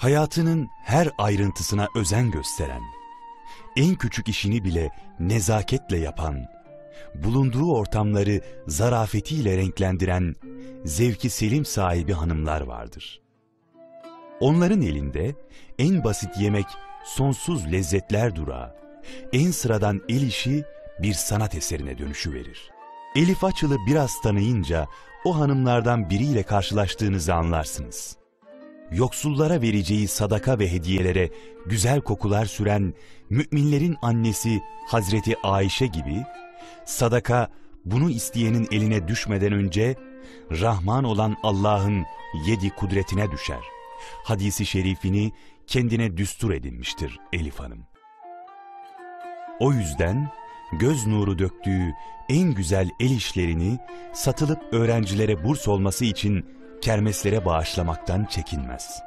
hayatının her ayrıntısına özen gösteren, en küçük işini bile nezaketle yapan, bulunduğu ortamları zarafetiyle renklendiren zevki selim sahibi hanımlar vardır. Onların elinde en basit yemek sonsuz lezzetler durağı, en sıradan el işi bir sanat eserine dönüşüverir. Elif Açıl'ı biraz tanıyınca o hanımlardan biriyle karşılaştığınızı anlarsınız. Yoksullara vereceği sadaka ve hediyelere güzel kokular süren müminlerin annesi Hazreti Ayşe gibi, sadaka bunu isteyenin eline düşmeden önce Rahman olan Allah'ın 7 kudretine düşer. Hadisi şerifini kendine düstur edinmiştir Elif Hanım. O yüzden göz nuru döktüğü en güzel el işlerini satılıp öğrencilere burs olması için kermeslere bağışlamaktan çekinmez.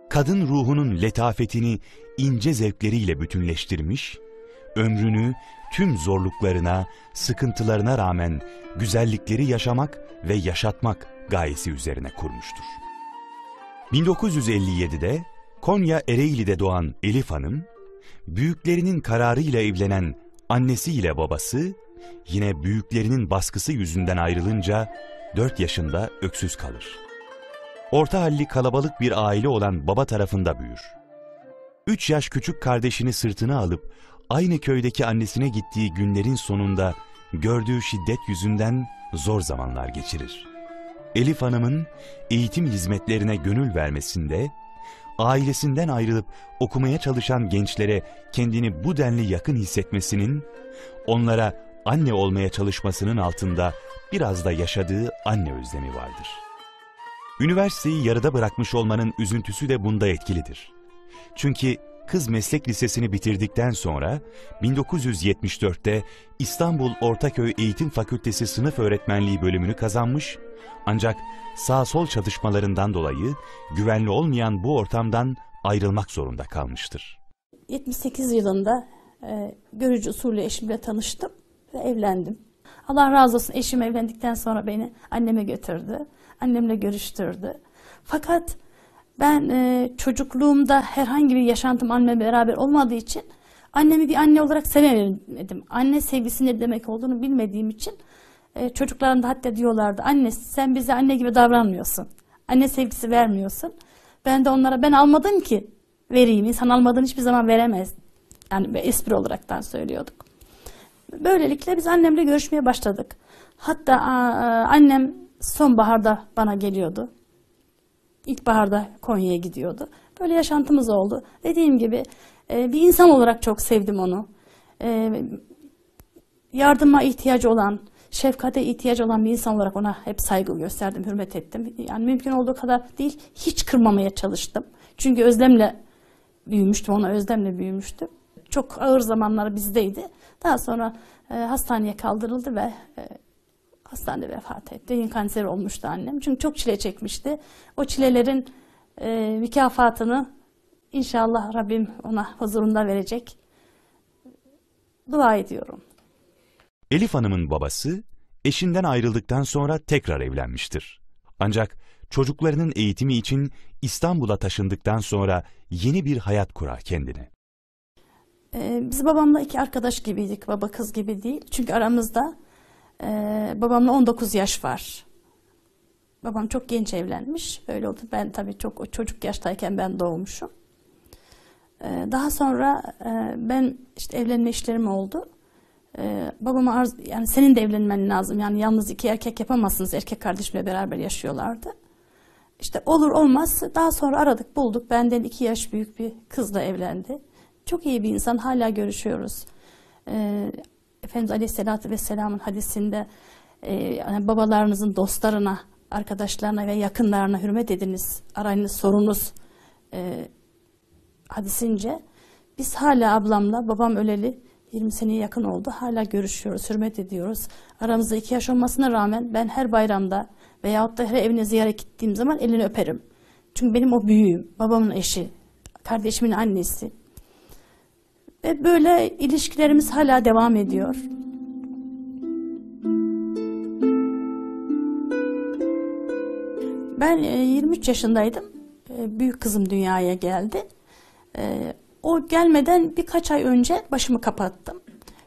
Kadın ruhunun letafetini ince zevkleriyle bütünleştirmiş, ömrünü tüm zorluklarına, sıkıntılarına rağmen güzellikleri yaşamak ve yaşatmak gayesi üzerine kurmuştur. 1957'de Konya Ereğli'de doğan Elif Hanım, büyüklerinin kararıyla evlenen annesiyle babası, yine büyüklerinin baskısı yüzünden ayrılınca 4 yaşında öksüz kalır. Orta halli kalabalık bir aile olan baba tarafında büyür. 3 yaş küçük kardeşini sırtına alıp aynı köydeki annesine gittiği günlerin sonunda gördüğü şiddet yüzünden zor zamanlar geçirir. Elif Hanım'ın eğitim hizmetlerine gönül vermesinde, ailesinden ayrılıp okumaya çalışan gençlere kendini bu denli yakın hissetmesinin, onlara anne olmaya çalışmasının altında biraz da yaşadığı anne özlemi vardır. Üniversiteyi yarıda bırakmış olmanın üzüntüsü de bunda etkilidir. Çünkü kız meslek lisesini bitirdikten sonra 1974'te İstanbul Ortaköy Eğitim Fakültesi Sınıf Öğretmenliği bölümünü kazanmış, ancak sağ-sol çatışmalarından dolayı güvenli olmayan bu ortamdan ayrılmak zorunda kalmıştır. 78 yılında görücü usulü eşimle tanıştım ve evlendim. Allah razı olsun, eşim evlendikten sonra beni anneme götürdü. Annemle görüştürdü. Fakat ben çocukluğumda herhangi bir yaşantım annemle beraber olmadığı için annemi bir anne olarak sevemedim. Anne sevgisi ne demek olduğunu bilmediğim için çocuklarım da hatta diyorlardı, anne sen bize anne gibi davranmıyorsun. Anne sevgisi vermiyorsun. Ben de onlara ben almadım ki vereyim. İnsan almadığını hiçbir zaman veremez. Yani espri olaraktan söylüyorduk. Böylelikle biz annemle görüşmeye başladık. Hatta annem sonbaharda bana geliyordu. İlkbaharda Konya'ya gidiyordu. Böyle yaşantımız oldu. Dediğim gibi bir insan olarak çok sevdim onu. Yardıma ihtiyacı olan, şefkate ihtiyacı olan bir insan olarak ona hep saygı gösterdim, hürmet ettim. Yani mümkün olduğu kadar değil, hiç kırmamaya çalıştım. Çünkü özlemle büyümüştüm, ona özlemle büyümüştüm. Çok ağır zamanlar bizdeydi. Daha sonra hastaneye kaldırıldı ve hastanede vefat etti. Beyin kanseri olmuştu annem. Çünkü çok çile çekmişti. O çilelerin mükafatını inşallah Rabbim ona huzurunda verecek. Dua ediyorum. Elif Hanım'ın babası eşinden ayrıldıktan sonra tekrar evlenmiştir. Ancak çocuklarının eğitimi için İstanbul'a taşındıktan sonra yeni bir hayat kurar kendine. Biz babamla 2 arkadaş gibiydik, baba kız gibi değil. Çünkü aramızda babamla 19 yaş var. Babam çok genç evlenmiş, öyle oldu. Ben tabii çok çocuk yaştayken ben doğmuşum. Daha sonra ben işte evlenme işlerim oldu. Babama yani senin de evlenmen lazım. Yani yalnız 2 erkek yapamazsınız. Erkek kardeşimle beraber yaşıyorlardı. İşte olur olmaz. Daha sonra aradık, bulduk. Benden 2 yaş büyük bir kızla evlendi. Çok iyi bir insan. Hala görüşüyoruz. Efendimiz Aleyhisselatü Vesselam'ın hadisinde yani babalarınızın dostlarına, arkadaşlarına ve yakınlarına hürmet ediniz. Arayınız, sorunuz hadisince biz hala ablamla, babam öleli 20 seneye yakın oldu. Hala görüşüyoruz, hürmet ediyoruz. Aramızda 2 yaş olmasına rağmen ben her bayramda veyahut da her evine ziyaret gittiğim zaman elini öperim. Çünkü benim o büyüğüm, babamın eşi, kardeşimin annesi. Ve böyle ilişkilerimiz hala devam ediyor. Ben 23 yaşındaydım. büyük kızım dünyaya geldi. O gelmeden birkaç ay önce başımı kapattım.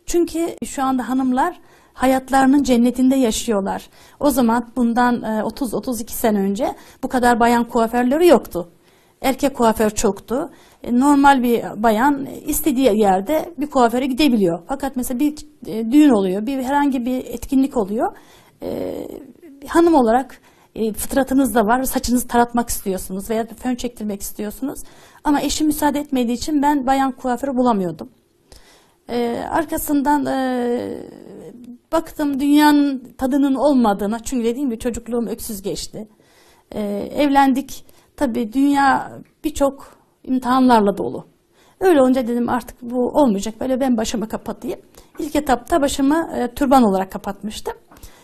Çünkü şu anda hanımlar hayatlarının cennetinde yaşıyorlar. O zaman bundan 30-32 sene önce bu kadar bayan kuaförleri yoktu. Erkek kuaför çoktu. Normal bir bayan istediği yerde bir kuaföre gidebiliyor. Fakat mesela bir düğün oluyor, herhangi bir etkinlik oluyor. Hanım olarak fıtratınız da var, saçınızı taratmak istiyorsunuz veya fön çektirmek istiyorsunuz. Ama eşim müsaade etmediği için ben bayan kuaförü bulamıyordum. Arkasından baktım dünyanın tadının olmadığına, çünkü dediğim gibi çocukluğum öksüz geçti. Evlendik. Tabii dünya birçok imtihanlarla dolu. Öyle olunca dedim artık bu olmayacak. Böyle ben başımı kapatayım. İlk etapta başımı türban olarak kapatmıştım.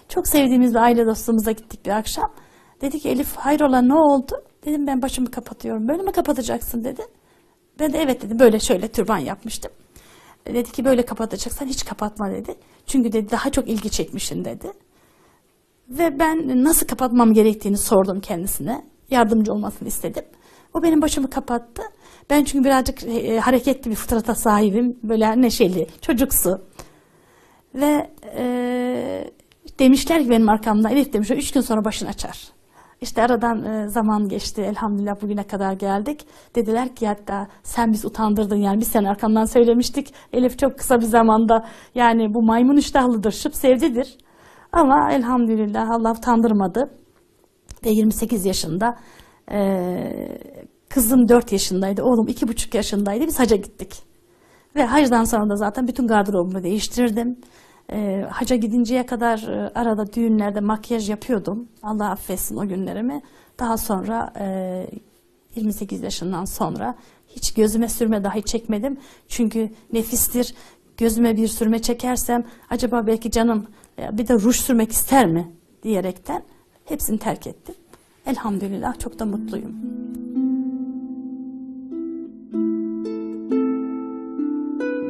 Çok sevdiğimiz bir aile dostumuza gittik bir akşam. Dedi ki Elif hayrola ne oldu? Dedim ben başımı kapatıyorum. Böyle mi kapatacaksın dedi. Ben de evet dedim, böyle şöyle türban yapmıştım. Dedi ki böyle kapatacaksan hiç kapatma dedi. Çünkü dedi daha çok ilgi çekmişsin dedi. Ve ben nasıl kapatmam gerektiğini sordum kendisine. Yardımcı olmasını istedim. O benim başımı kapattı. Ben çünkü birazcık hareketli bir fıtrata sahibim. Böyle neşeli, çocuksu. Ve demişler ki benim arkamda, Elif demişler 3 gün sonra başını açar. İşte aradan zaman geçti. Elhamdülillah bugüne kadar geldik. Dediler ki hatta sen biz utandırdın, yani biz senin arkamdan söylemiştik. Elif çok kısa bir zamanda, yani bu maymun iştahlıdır, şıp sevdidir. Ama elhamdülillah Allah utandırmadı. Ve 28 yaşında, kızım 4 yaşındaydı, oğlum 2,5 yaşındaydı. Biz hacca gittik. Ve hacdan sonra da zaten bütün gardırobumu değiştirdim. Hacca gidinceye kadar arada düğünlerde makyaj yapıyordum. Allah affetsin o günlerimi. Daha sonra 28 yaşından sonra hiç gözüme sürme dahi çekmedim. Çünkü nefistir. Gözüme bir sürme çekersem acaba belki canım bir de ruj sürmek ister mi diyerekten hepsini terk ettim. Elhamdülillah çok da mutluyum.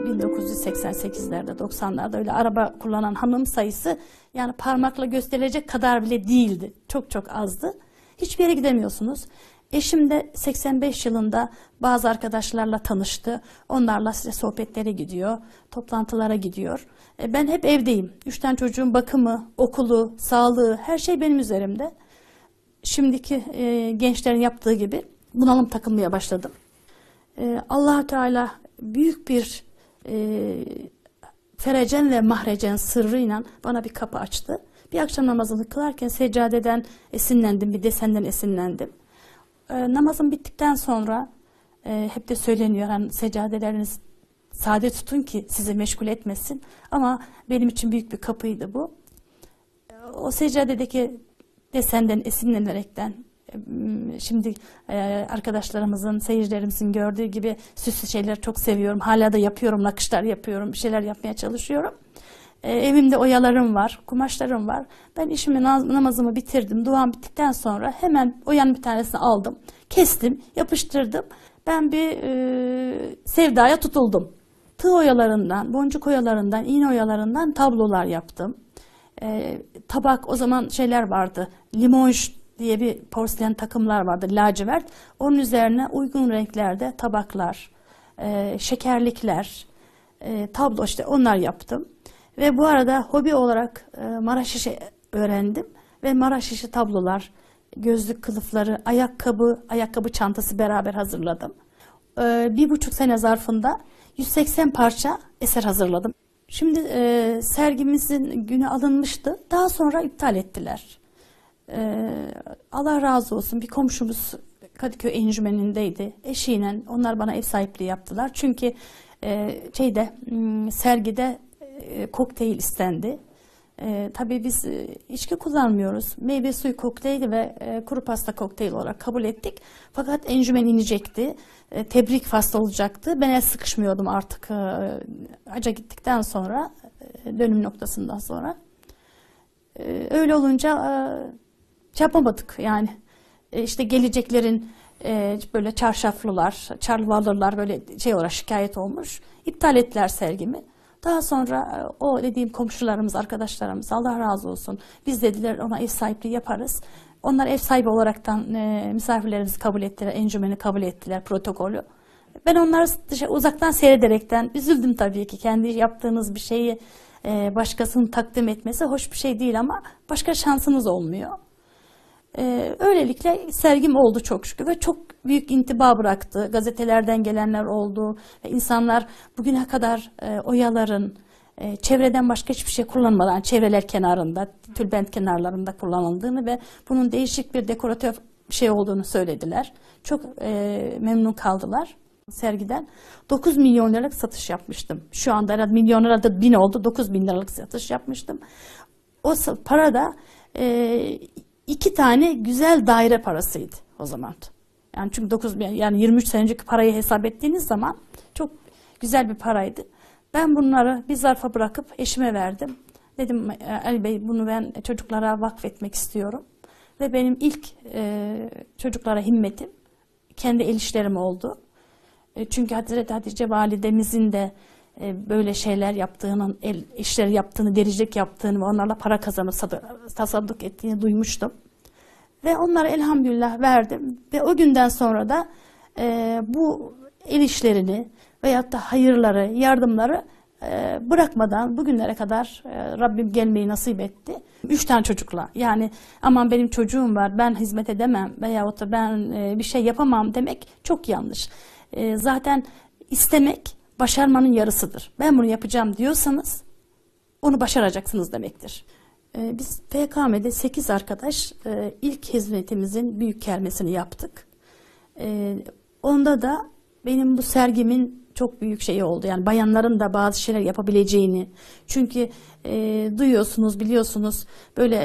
...1988'lerde, 90'larda öyle araba kullanan hanım sayısı yani parmakla gösterilecek kadar bile değildi. Çok çok azdı. Hiçbir yere gidemiyorsunuz. Eşim de 85 yılında bazı arkadaşlarla tanıştı. Onlarla size sohbetlere gidiyor, toplantılara gidiyor. Ben hep evdeyim. 3 tane çocuğun bakımı, okulu, sağlığı, her şey benim üzerimde. Şimdiki gençlerin yaptığı gibi bunalım takılmaya başladım. Allah-u Teala büyük bir ferecen ve mahrecen sırrıyla bana bir kapı açtı. Bir akşam namazını kılarken seccadeden esinlendim, bir desenden esinlendim. Namazım bittikten sonra hep de söyleniyor, hani seccadeleriniz sade tutun ki sizi meşgul etmesin. Ama benim için büyük bir kapıydı bu. O seccadedeki desenden esinlenerekten, şimdi arkadaşlarımızın, seyircilerimizin gördüğü gibi süslü şeyler çok seviyorum. Hala da yapıyorum, nakışlar yapıyorum, bir şeyler yapmaya çalışıyorum. Evimde oyalarım var, kumaşlarım var. Ben işimi, namazımı bitirdim. Duam bittikten sonra hemen oyanın bir tanesini aldım. Kestim, yapıştırdım. Ben bir sevdaya tutuldum. Tığ oyalarından, boncuk oyalarından, iğne oyalarından tablolar yaptım. Tabak, o zaman şeyler vardı. Limonj diye bir porselen takımlar vardı, lacivert. Onun üzerine uygun renklerde tabaklar, şekerlikler, tablo, işte onlar yaptım. Ve bu arada hobi olarak Maraş işi öğrendim. Ve Maraş işi tablolar, gözlük kılıfları, ayakkabı çantası beraber hazırladım. 1,5 sene zarfında 180 parça eser hazırladım. Şimdi sergimizin günü alınmıştı. Daha sonra iptal ettiler. Allah razı olsun, bir komşumuz Kadıköy Encümeni'ndeydi. Eşiyle onlar bana ev sahipliği yaptılar. Çünkü sergide kokteyl istendi. Tabii biz içki kullanmıyoruz. Meyve suyu kokteyli ve kuru pasta kokteyl olarak kabul ettik. Fakat encümen inecekti. Tebrik faslı olacaktı. Ben el sıkışmıyordum artık. Hacca gittikten sonra, dönüm noktasından sonra. Öyle olunca yapamadık yani. İşte geleceklerin böyle çarşaflılar, çarvalırlar böyle şey olarak şikayet olmuş. İptal ettiler sergimi. Daha sonra o dediğim komşularımız, arkadaşlarımız, Allah razı olsun, biz dediler ona ev sahipliği yaparız. Onlar ev sahibi olaraktan misafirlerimizi kabul ettiler, encümeni kabul ettiler, protokolü. Ben onları uzaktan seyrederekten üzüldüm tabii ki. Kendi yaptığınız bir şeyi başkasının takdim etmesi hoş bir şey değil ama başka şansınız olmuyor. Öylelikle sergim oldu çok şükür ve çok büyük intiba bıraktı. Gazetelerden gelenler oldu. İnsanlar bugüne kadar oyaların çevreden başka hiçbir şey kullanmadan, çevreler kenarında, tülbent kenarlarında kullanıldığını ve bunun değişik bir dekoratif bir şey olduğunu söylediler. Çok memnun kaldılar sergiden. 9 milyon liralık satış yapmıştım. Şu anda herhalde milyon lirada 1000 oldu. 9 bin liralık satış yapmıştım. O para da 2 tane güzel daire parasıydı o zaman. Yani çünkü 23 sene önceki parayı hesap ettiğiniz zaman çok güzel bir paraydı. Ben bunları bir zarfa bırakıp eşime verdim. Dedim Ali Bey bunu ben çocuklara vakfetmek istiyorum. Ve benim ilk çocuklara himmetim kendi el işlerim oldu. Çünkü Hazreti Hatice validemizin de böyle şeyler yaptığının, el işleri yaptığını, dericilik yaptığını ve onlarla para kazanıp tasadduk ettiğini duymuştum. Ve onlara elhamdülillah verdim. Ve o günden sonra da bu el işlerini veyahut da hayırları, yardımları bırakmadan bugünlere kadar Rabbim gelmeyi nasip etti. 3 tane çocukla, yani aman benim çocuğum var, ben hizmet edemem veyahut da ben bir şey yapamam demek çok yanlış. Zaten istemek başarmanın yarısıdır. Ben bunu yapacağım diyorsanız onu başaracaksınız demektir. Biz PKM'de 8 arkadaş ilk hizmetimizin büyük kermesini yaptık. Onda da benim bu sergimin çok büyük şeyi oldu. Yani bayanların da bazı şeyler yapabileceğini. Çünkü duyuyorsunuz, biliyorsunuz böyle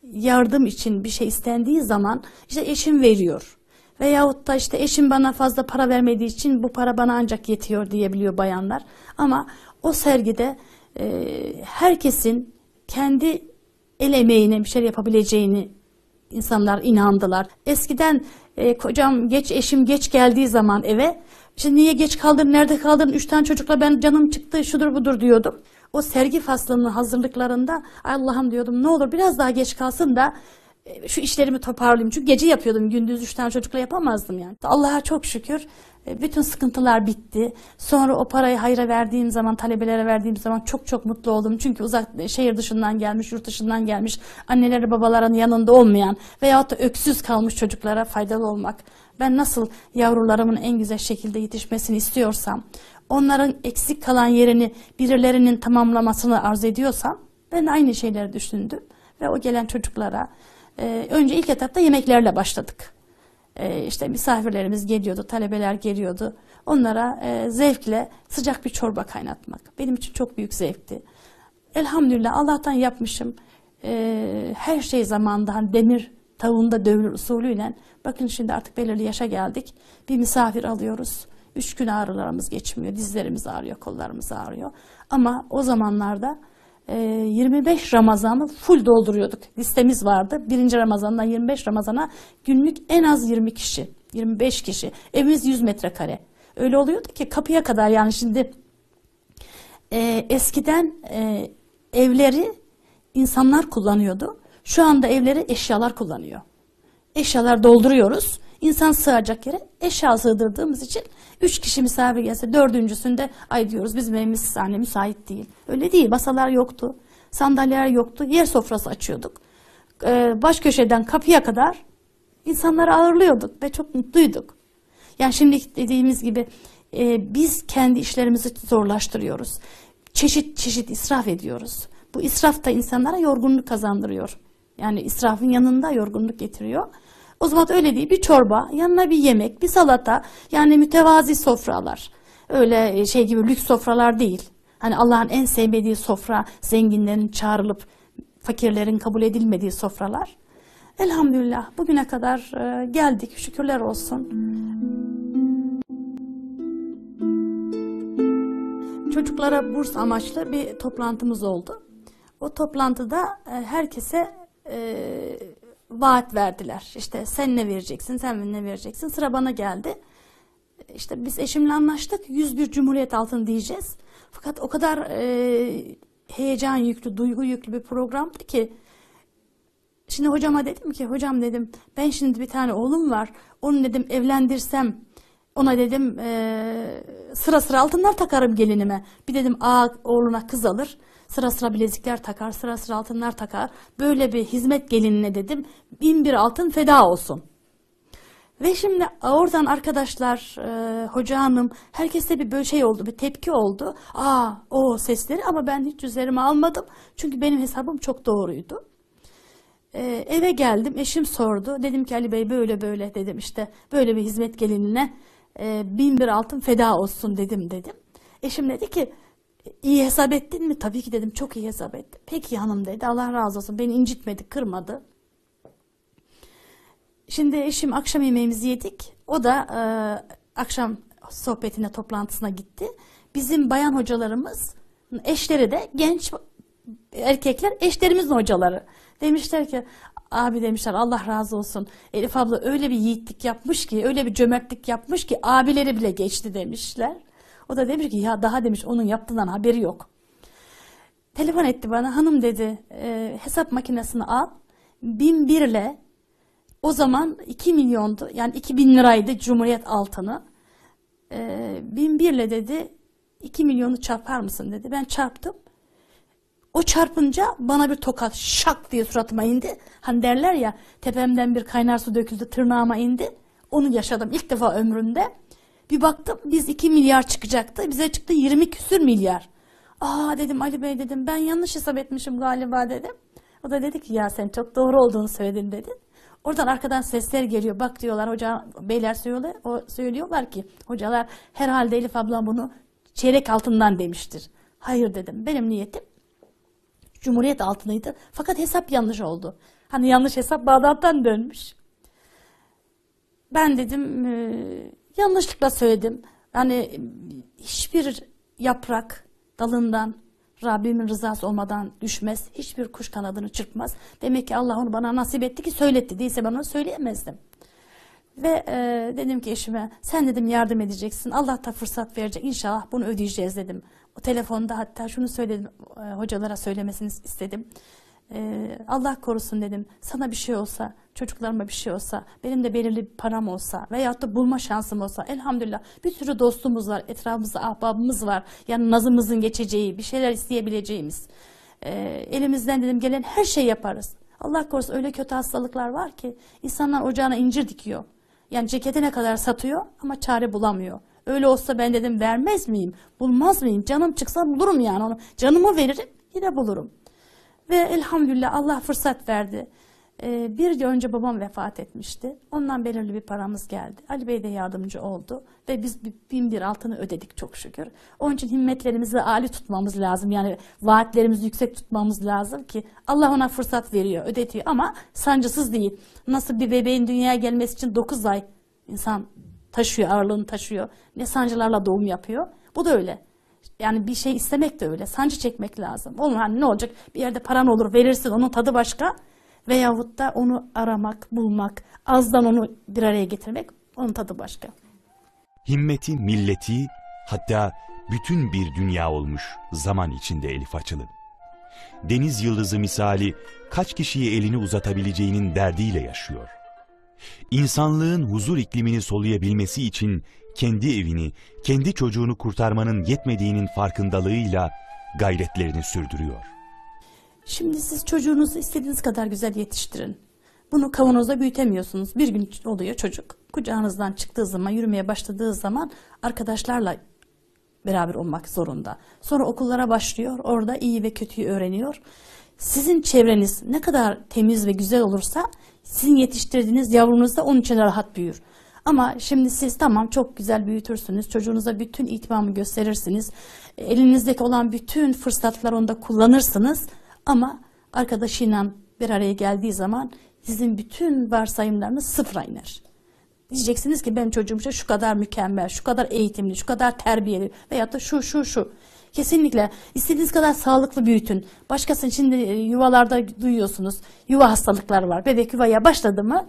yardım için bir şey istendiği zaman işte eşim veriyor. Veyahut da işte eşim bana fazla para vermediği için bu para bana ancak yetiyor diyebiliyor bayanlar. Ama o sergide herkesin kendi el emeğine bir şey yapabileceğini insanlar inandılar. Eskiden eşim geç geldiği zaman eve, işte niye geç kaldın, nerede kaldın, 3 tane çocukla ben canım çıktı, şudur budur diyordum. O sergi faslının hazırlıklarında Allah'ım diyordum ne olur biraz daha geç kalsın da şu işlerimi toparlayayım. Çünkü gece yapıyordum, gündüz 3 tane çocukla yapamazdım yani. Allah'a çok şükür bütün sıkıntılar bitti. Sonra o parayı hayra verdiğim zaman, talebelere verdiğim zaman çok çok mutlu oldum. Çünkü uzak şehir dışından gelmiş, yurt dışından gelmiş, anneleri babaların yanında olmayan veyahut da öksüz kalmış çocuklara faydalı olmak. Ben nasıl yavrularımın en güzel şekilde yetişmesini istiyorsam, onların eksik kalan yerini birilerinin tamamlamasını arzu ediyorsam, ben de aynı şeyleri düşündüm. Ve o gelen çocuklara önce ilk etapta yemeklerle başladık. İşte misafirlerimiz geliyordu, talebeler geliyordu. Onlara zevkle sıcak bir çorba kaynatmak benim için çok büyük zevkti. Elhamdülillah Allah'tan yapmışım. Her şey zamanında hani demir tavuğunda dövülür usulüyle. Bakın şimdi artık belirli yaşa geldik. Bir misafir alıyoruz. 3 gün ağrılarımız geçmiyor. Dizlerimiz ağrıyor, kollarımız ağrıyor. Ama o zamanlarda 25 Ramazan'ı full dolduruyorduk. Listemiz vardı. 1. Ramazan'dan 25 Ramazan'a günlük en az 20 kişi, 25 kişi. Evimiz 100 metrekare. Öyle oluyordu ki kapıya kadar, yani şimdi eskiden evleri insanlar kullanıyordu. Şu anda evleri eşyalar kullanıyor. Eşyalar dolduruyoruz. İnsan sığacak yere eşya sığdırdığımız için 3 kişi misafir gelse 4.'sünde ay diyoruz bizim evimiz hani müsait değil. Öyle değil. Masalar yoktu. Sandalyeler yoktu. Yer sofrası açıyorduk. Baş köşeden kapıya kadar insanları ağırlıyorduk ve çok mutluyduk. Yani şimdi dediğimiz gibi biz kendi işlerimizi zorlaştırıyoruz. Çeşit çeşit israf ediyoruz. Bu israf da insanlara yorgunluk kazandırıyor. Yani israfın yanında yorgunluk getiriyor. O zaman öyle değil, bir çorba, yanına bir yemek, bir salata, yani mütevazi sofralar. Öyle şey gibi lüks sofralar değil. Hani Allah'ın en sevmediği sofra, zenginlerin çağrılıp fakirlerin kabul edilmediği sofralar. Elhamdülillah bugüne kadar geldik, şükürler olsun. Çocuklara burs amaçlı bir toplantımız oldu. O toplantıda herkese vaat verdiler. İşte sen ne vereceksin, sen ne vereceksin. Sıra bana geldi. İşte biz eşimle anlaştık. 101 Cumhuriyet altın diyeceğiz. Fakat o kadar heyecan yüklü, duygu yüklü bir programdı ki Şimdi hocama dedim ki, hocam dedim, ben şimdi bir tane oğlum var. Onu dedim evlendirsem, ona dedim sıra sıra altınlar takarım gelinime. Bir dedim oğluna kız alır. Sıra sıra bilezikler takar, sıra sıra altınlar takar. Böyle bir hizmet gelinine dedim 1001 altın feda olsun. Ve şimdi oradan arkadaşlar, hoca hanım, herkeste bir böyle şey oldu, bir tepki oldu. O sesleri, ama ben hiç üzerime almadım. Çünkü benim hesabım çok doğruydu. Eve geldim, eşim sordu. Dedim ki Ali Bey böyle böyle dedim, işte böyle bir hizmet gelinine 1001 altın feda olsun dedim. Eşim dedi ki iyi hesap ettin mi? Tabii ki dedim, çok iyi hesap ettim. Peki hanım dedi, Allah razı olsun, beni incitmedi, kırmadı. Şimdi eşim akşam yemeğimizi yedik. O da akşam sohbetine, toplantısına gitti. Bizim bayan hocalarımız, eşleri de genç erkekler, eşlerimizin hocaları. Demişler ki, abi demişler, Allah razı olsun, Elif abla öyle bir yiğitlik yapmış ki, öyle bir cömertlik yapmış ki abileri bile geçti demişler. O da demiş ki, ya daha demiş onun yaptığından haberi yok. Telefon etti bana, hanım dedi, hesap makinesini al, 1001 ile, o zaman 2 milyondu, yani 2000 liraydı Cumhuriyet altını. 1001 ile dedi 2 milyonu çarpar mısın dedi. Ben çarptım. O çarpınca bana bir tokat şak diye suratıma indi. Hani derler ya, tepemden bir kaynar su döküldü tırnağıma indi. Onu yaşadım ilk defa ömrümde. Bir baktım biz 2 milyar çıkacaktı. Bize çıktı 20 küsür milyar. Dedim Ali Bey dedim, ben yanlış hesap etmişim galiba dedim. O da dedi ki, ya sen çok doğru olduğunu söyledin dedi. Oradan arkadan sesler geliyor. Bak diyorlar, hoca beyler söylüyorlar ki, hocalar herhalde Elif ablam bunu çeyrek altından demiştir. Hayır dedim, benim niyetim Cumhuriyet altınıydı. Fakat hesap yanlış oldu. Hani yanlış hesap Bağdat'tan dönmüş. Ben dedim yanlışlıkla söyledim. Hani hiçbir yaprak dalından Rabbimin rızası olmadan düşmez. Hiçbir kuş kanadını çırpmaz. Demek ki Allah onu bana nasip etti ki söyletti. Değilse ben onu söyleyemezdim. Ve dedim ki eşime, sen dedim yardım edeceksin. Allah da fırsat verecek. İnşallah bunu ödeyeceğiz dedim. O telefonda hatta şunu söyledim, hocalara söylemesini istedim. Allah korusun dedim, sana bir şey olsa, çocuklarıma bir şey olsa, benim de belirli bir param olsa veyahut da bulma şansım olsa, elhamdülillah bir sürü dostumuz var, etrafımızda ahbabımız var. Yani nazımızın geçeceği, bir şeyler isteyebileceğimiz. Elimizden dedim gelen her şeyi yaparız. Allah korusun öyle kötü hastalıklar var ki insanlar ocağına incir dikiyor. Yani ceketine kadar satıyor ama çare bulamıyor. Öyle olsa ben dedim vermez miyim, bulmaz mıyım? Canım çıksa bulurum yani onu. Canımı veririm, yine bulurum. Ve elhamdülillah Allah fırsat verdi. Bir yıl önce babam vefat etmişti. Ondan belirli bir paramız geldi. Ali Bey de yardımcı oldu. Ve biz 1001 altını ödedik çok şükür. Onun için himmetlerimizi âli tutmamız lazım. Yani vaatlerimizi yüksek tutmamız lazım ki Allah ona fırsat veriyor, ödetiyor. Ama sancısız değil. Nasıl bir bebeğin dünyaya gelmesi için 9 ay insan taşıyor, ağırlığını taşıyor. Ne sancılarla doğum yapıyor. Bu da öyle. Yani bir şey istemek de öyle. Sancı çekmek lazım. Onun hani ne olacak? Bir yerde paran olur, verirsin. Onun tadı başka. Veyahut da onu aramak, bulmak, azdan onu bir araya getirmek, onun tadı başka. Himmeti, milleti, hatta bütün bir dünya olmuş zaman içinde Elif Açılı. Deniz yıldızı misali kaç kişiye elini uzatabileceğinin derdiyle yaşıyor. İnsanlığın huzur iklimini soluyabilmesi için kendi evini, kendi çocuğunu kurtarmanın yetmediğinin farkındalığıyla gayretlerini sürdürüyor. Şimdi siz çocuğunuzu istediğiniz kadar güzel yetiştirin. Bunu kavanozda büyütemiyorsunuz. Bir gün oluyor çocuk kucağınızdan çıktığı zaman, yürümeye başladığı zaman arkadaşlarla beraber olmak zorunda. Sonra okullara başlıyor. Orada iyi ve kötüyü öğreniyor. Sizin çevreniz ne kadar temiz ve güzel olursa sizin yetiştirdiğiniz yavrunuz da onun için rahat büyür. Ama şimdi siz tamam çok güzel büyütürsünüz. Çocuğunuza bütün ihtimamı gösterirsiniz. Elinizdeki olan bütün fırsatları onda kullanırsınız. Ama arkadaşıyla bir araya geldiği zaman sizin bütün varsayımlarınız sıfıra iner. Diyeceksiniz ki benim çocuğum şu kadar mükemmel, şu kadar eğitimli, şu kadar terbiyeli veyahut da şu. Kesinlikle istediğiniz kadar sağlıklı büyütün. Başkasının şimdi yuvalarda duyuyorsunuz. Yuva hastalıkları var. Bebek yuvaya başladı mı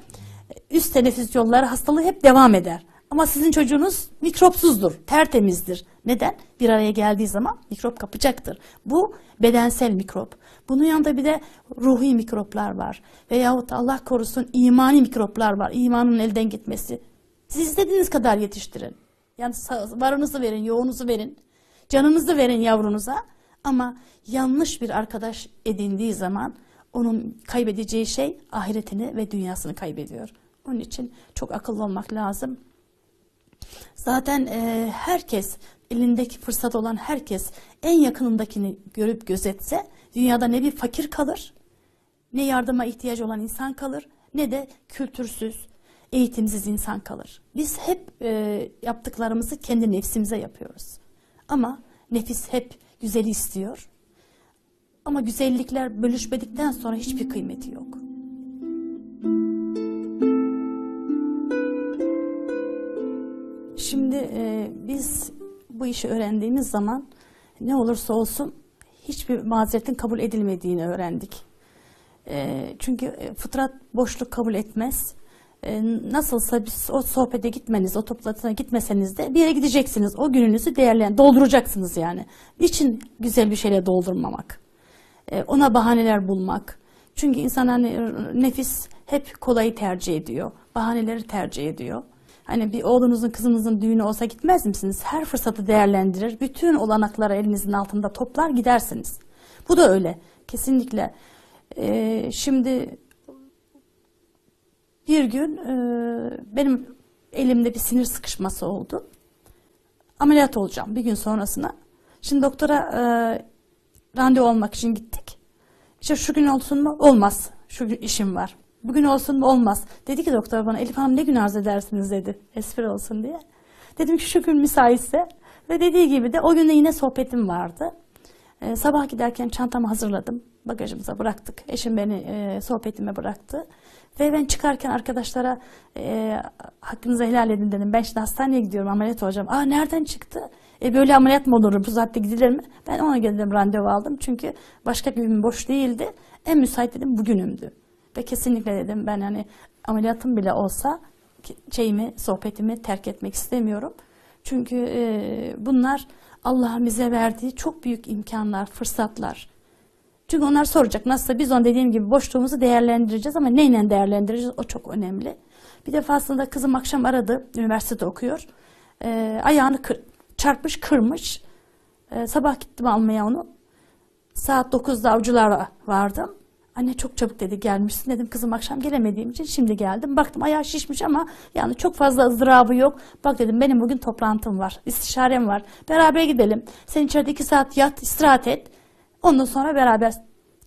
üst teneffüs yolları hastalığı hep devam eder. Ama sizin çocuğunuz mikropsuzdur, tertemizdir. Neden? Bir araya geldiği zaman mikrop kapacaktır. Bu bedensel mikrop. Bunun yanında bir de ruhi mikroplar var. Veyahut Allah korusun imani mikroplar var. İmanın elden gitmesi. Siz istediğiniz kadar yetiştirin. Yani varınızı verin, yoğunuzu verin. Canınızı verin yavrunuza. Ama yanlış bir arkadaş edindiği zaman onun kaybedeceği şey ahiretini ve dünyasını kaybediyor. Onun için çok akıllı olmak lazım. Zaten herkes, elindeki fırsat olan herkes en yakınındakini görüp gözetse dünyada ne bir fakir kalır, ne yardıma ihtiyacı olan insan kalır, ne de kültürsüz, eğitimsiz insan kalır. Biz hep yaptıklarımızı kendi nefsimize yapıyoruz. Ama nefis hep güzeli istiyor. Ama güzellikler bölüşmedikten sonra hiçbir kıymeti yok. Şimdi biz bu işi öğrendiğimiz zaman ne olursa olsun hiçbir mazeretin kabul edilmediğini öğrendik. Çünkü fıtrat boşluk kabul etmez. Nasılsa biz o sohbete gitmeniz, o toplantıya gitmeseniz de bir yere gideceksiniz. O gününüzü dolduracaksınız yani. Niçin güzel bir şeyle doldurmamak? Ona bahaneler bulmak. Çünkü insan hani nefis hep kolayı tercih ediyor. Bahaneleri tercih ediyor. Hani bir oğlunuzun, kızınızın düğünü olsa gitmez misiniz? Her fırsatı değerlendirir. Bütün olanakları elinizin altında toplar gidersiniz. Bu da öyle. Kesinlikle. Şimdi bir gün benim elimde bir sinir sıkışması oldu. Ameliyat olacağım bir gün sonrasına. Şimdi doktora randevu olmak için gittik. İşte şu gün olsun mu? Olmaz. Şu gün işim var. Bugün olsun mu? Olmaz. Dedi ki doktor bana, Elif Hanım ne gün arz edersiniz dedi. Espri olsun diye. Dedim ki şu gün müsaitse. Ve dediği gibi de o gün de yine sohbetim vardı. Sabah giderken çantamı hazırladım. Bagajımıza bıraktık. Eşim beni sohbetime bıraktı. Ve ben çıkarken arkadaşlara hakkınızı helal edin dedim. Ben şimdi hastaneye gidiyorum, ameliyat olacağım. Aa nereden çıktı? Böyle ameliyat mı olur? Bu saatte gidilir mi? Ben ona geldim, randevu aldım. Çünkü başka bir gün boş değildi. En müsait dedim bugünümdü. Ve kesinlikle dedim ben hani ameliyatım bile olsa sohbetimi terk etmek istemiyorum. Çünkü bunlar Allah'ın bize verdiği çok büyük imkanlar, fırsatlar. Çünkü onlar soracak. Nasılsa biz on dediğim gibi boşluğumuzu değerlendireceğiz ama neyle değerlendireceğiz o çok önemli. Bir defasında kızım akşam aradı, üniversitede okuyor. Ayağını çarpmış, kırmış. Sabah gittim almaya onu. Saat 9'da Avcılar'a vardım. Anne çok çabuk dedi gelmişsin. Dedim kızım akşam gelemediğim için şimdi geldim. Baktım ayağı şişmiş ama yani çok fazla ızdırabı yok. Bak dedim benim bugün toplantım var, istişarem var. Beraber gidelim. Sen içeride 2 saat yat, istirahat et. Ondan sonra beraber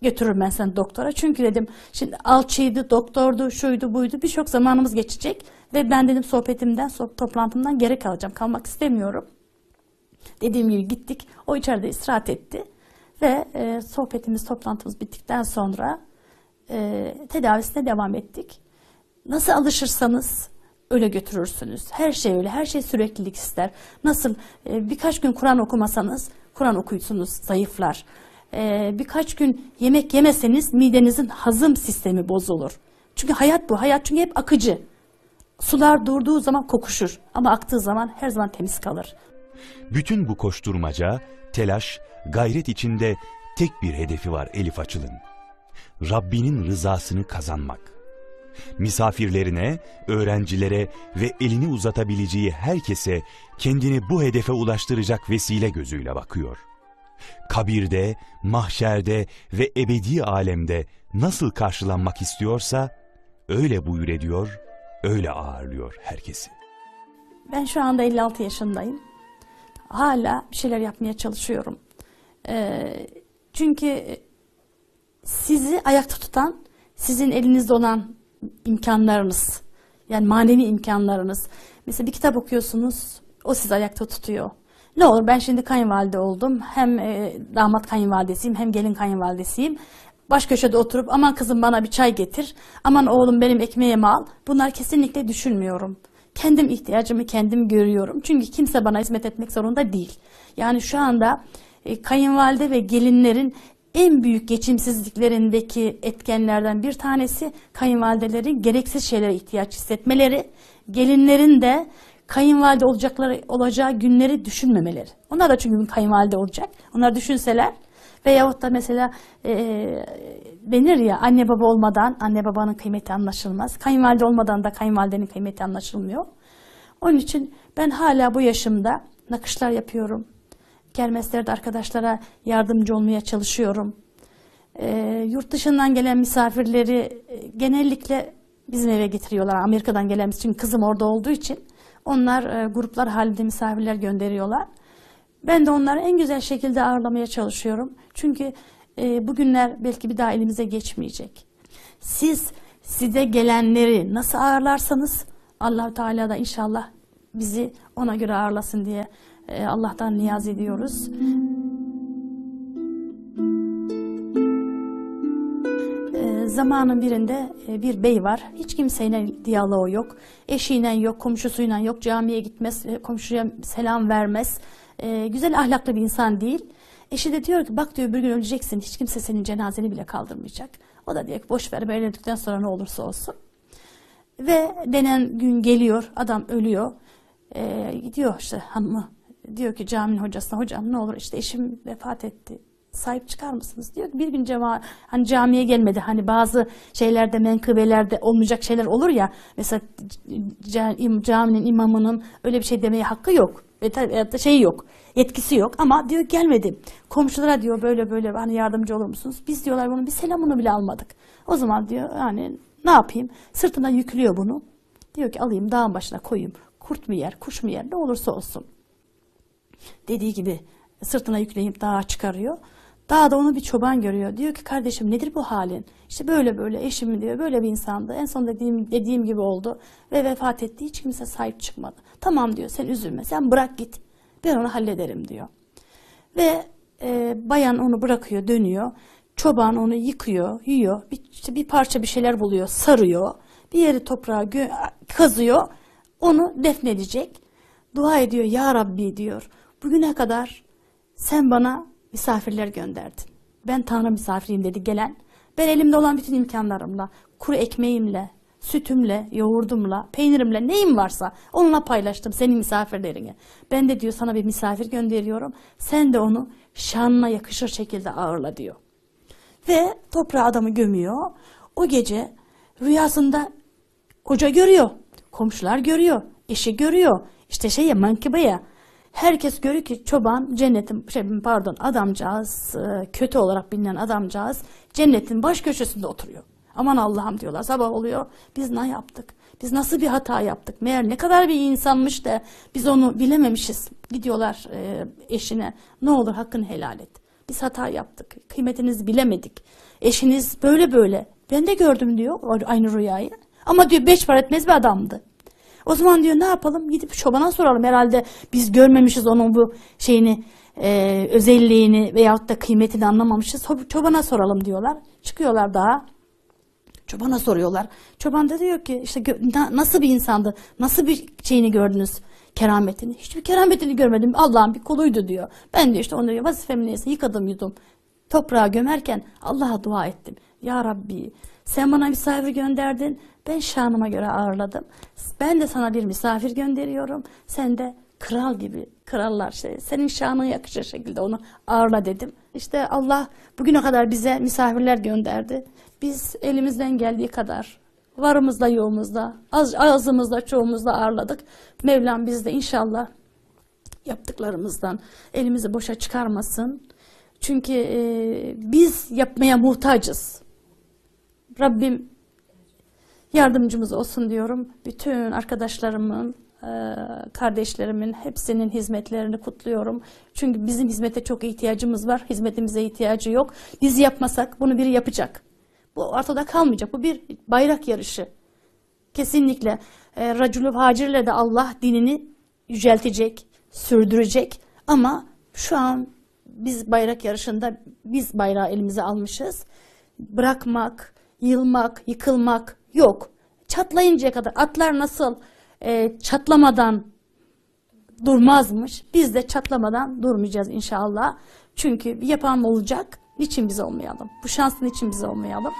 götürürüm ben seni doktora. Çünkü dedim şimdi alçıydı, doktordu, şuydu, buydu. Birçok zamanımız geçecek. Ve ben dedim toplantımdan geri kalacağım. Kalmak istemiyorum. Dediğim gibi gittik. O içeride istirahat etti. Ve toplantımız bittikten sonra tedavisine devam ettik. Nasıl alışırsanız öyle götürürsünüz. Her şey öyle, her şey süreklilik ister. Nasıl birkaç gün Kur'an okumasanız, Kur'an okuyusunuz, zayıflar. Birkaç gün yemek yemeseniz midenizin hazım sistemi bozulur. Çünkü hayat bu, hayat çünkü hep akıcı. Sular durduğu zaman kokuşur ama aktığı zaman her zaman temiz kalır. Bütün bu koşturmaca, telaş, gayret içinde tek bir hedefi var Elif Açıl'ın. Rabbinin rızasını kazanmak. Misafirlerine, öğrencilere ve elini uzatabileceği herkese kendini bu hedefe ulaştıracak vesile gözüyle bakıyor. Kabirde, mahşerde ve ebedi alemde nasıl karşılanmak istiyorsa öyle buyur ediyor, öyle ağırlıyor herkesi. Ben şu anda 56 yaşındayım. Hala bir şeyler yapmaya çalışıyorum. Çünkü sizi ayakta tutan sizin elinizde olan imkanlarınız. Yani manevi imkanlarınız. Mesela bir kitap okuyorsunuz, o sizi ayakta tutuyor. Ne olur ben şimdi kayınvalide oldum. Hem damat kayınvalidesiyim hem gelin kayınvalidesiyim. Baş köşede oturup aman kızım bana bir çay getir. Aman oğlum benim ekmeğimi al. Bunlar kesinlikle düşünmüyorum. Kendim ihtiyacımı kendim görüyorum. Çünkü kimse bana hizmet etmek zorunda değil. Yani şu anda kayınvalide ve gelinlerin en büyük geçimsizliklerindeki etkenlerden bir tanesi kayınvalidelerin gereksiz şeylere ihtiyaç hissetmeleri. Gelinlerin de kayınvalide olacağı günleri düşünmemeleri. Onlar da çünkü kayınvalide olacak. Onlar düşünseler veyahut da mesela denir ya, anne baba olmadan anne babanın kıymeti anlaşılmaz. Kayınvalide olmadan da kayınvalidenin kıymeti anlaşılmıyor. Onun için ben hala bu yaşımda nakışlar yapıyorum. Kermeslerde arkadaşlara yardımcı olmaya çalışıyorum. Yurt dışından gelen misafirleri genellikle bizim eve getiriyorlar. Amerika'dan gelen, çünkü kızım orada olduğu için onlar gruplar halinde misafirler gönderiyorlar. Ben de onları en güzel şekilde ağırlamaya çalışıyorum. Çünkü bugünler belki bir daha elimize geçmeyecek. Size gelenleri nasıl ağırlarsanız Allah-u Teala da inşallah bizi ona göre ağırlasın diye Allah'tan niyaz ediyoruz. Zamanın birinde bir bey var. Hiç kimseyle diyaloğu yok. Eşiyle yok, komşusuyla yok. Camiye gitmez, komşuya selam vermez. Güzel ahlaklı bir insan değil. Eşi de diyor ki bak diyor, bir gün öleceksin. Hiç kimse senin cenazeni bile kaldırmayacak. O da diyor ki boş ver, ben öldükten sonra ne olursa olsun. Ve denen gün geliyor. Adam ölüyor. Gidiyor işte hanımı. Diyor ki caminin hocasına, hocam ne olur işte eşim vefat etti. Sahip çıkar mısınız? Diyor ki bir gün hani camiye gelmedi. Hani bazı şeylerde, menkıbelerde olmayacak şeyler olur ya. Mesela caminin imamının öyle bir şey demeye hakkı yok. Şey yok. Yetkisi yok. Ama diyor gelmedi. Komşulara diyor böyle böyle hani yardımcı olur musunuz? Biz diyorlar bunun bir selamını bile almadık. O zaman diyor yani ne yapayım? Sırtına yüklüyor bunu. Diyor ki alayım dağın başına koyayım. Kurt mu yer, kuş mu yer, ne olursa olsun. Dediği gibi sırtına yükleyip dağa çıkarıyor. Dağda onu bir çoban görüyor. Diyor ki kardeşim nedir bu halin? İşte böyle böyle eşim diyor, böyle bir insandı. En son dediğim gibi oldu ve vefat etti. Hiç kimse sahip çıkmadı. Tamam diyor, sen üzülme, sen bırak git. Ben onu hallederim diyor. Ve bayan onu bırakıyor, dönüyor. Çoban onu yıkıyor, yiyor. Bir parça bir şeyler buluyor, sarıyor. Bir yeri toprağa kazıyor. Onu defnedecek. Dua ediyor, ya Rabbi diyor. Bugüne kadar sen bana misafirler gönderdin. Ben Tanrı misafiriyim dedi gelen. Ben elimde olan bütün imkanlarımla, kuru ekmeğimle, sütümle, yoğurdumla, peynirimle, neyim varsa onunla paylaştım senin misafirlerini. Ben de diyor sana bir misafir gönderiyorum. Sen de onu şanına yakışır şekilde ağırla diyor. Ve toprağa adamı gömüyor. O gece rüyasında koca görüyor, komşular görüyor, eşi görüyor. İşte menkıbe ya. Herkes görüyor ki çoban adamcağız, kötü olarak bilinen adamcağız cennetin baş köşesinde oturuyor. Aman Allah'ım diyorlar, sabah oluyor, biz ne yaptık? Biz nasıl bir hata yaptık? Meğer ne kadar bir insanmış da biz onu bilememişiz. Gidiyorlar eşine, ne olur hakkını helal et. Biz hata yaptık, kıymetinizi bilemedik. Eşiniz böyle böyle. Ben de gördüm diyor aynı rüyayı. Ama diyor 5 para etmez bir adamdı. O zaman diyor ne yapalım? Gidip çobana soralım. Herhalde biz görmemişiz onun bu şeyini, özelliğini veyahut da kıymetini anlamamışız. Çobana soralım diyorlar. Çıkıyorlar dağa. Çobana soruyorlar. Çoban da diyor ki işte nasıl bir insandı? Nasıl bir şeyini gördünüz? Kerametini. Hiçbir kerametini görmedim. Allah'ın bir kuluydu diyor. Ben de işte onu diyor, vazifemi neyse yıkadım yudum. Toprağa gömerken Allah'a dua ettim. Ya Rabbi sen bana misafir gönderdin. Ben şanıma göre ağırladım. Ben de sana bir misafir gönderiyorum. Sen de kral gibi, krallar senin şanına yakışır şekilde onu ağırla dedim. İşte Allah bugüne kadar bize misafirler gönderdi. Biz elimizden geldiği kadar varımızla yoğumuzla, ağzımızla çoğumuzla ağırladık. Mevlam biz de inşallah yaptıklarımızdan elimizi boşa çıkarmasın. Çünkü biz yapmaya muhtacız. Rabbim yardımcımız olsun diyorum. Bütün arkadaşlarımın, kardeşlerimin hepsinin hizmetlerini kutluyorum. Çünkü bizim hizmete çok ihtiyacımız var. Hizmetimize ihtiyacı yok. Biz yapmasak bunu biri yapacak. Bu ortada kalmayacak. Bu bir bayrak yarışı. Kesinlikle. Racülü Hacir'le de Allah dinini yüceltecek, sürdürecek. Ama şu an biz bayrak yarışında biz bayrağı elimize almışız. Bırakmak, yılmak, yıkılmak yok. Çatlayıncaya kadar atlar nasıl çatlamadan durmazmış. Biz de çatlamadan durmayacağız inşallah. Çünkü yapan olacak. Niçin biz olmayalım? Bu şansın için biz olmayalım.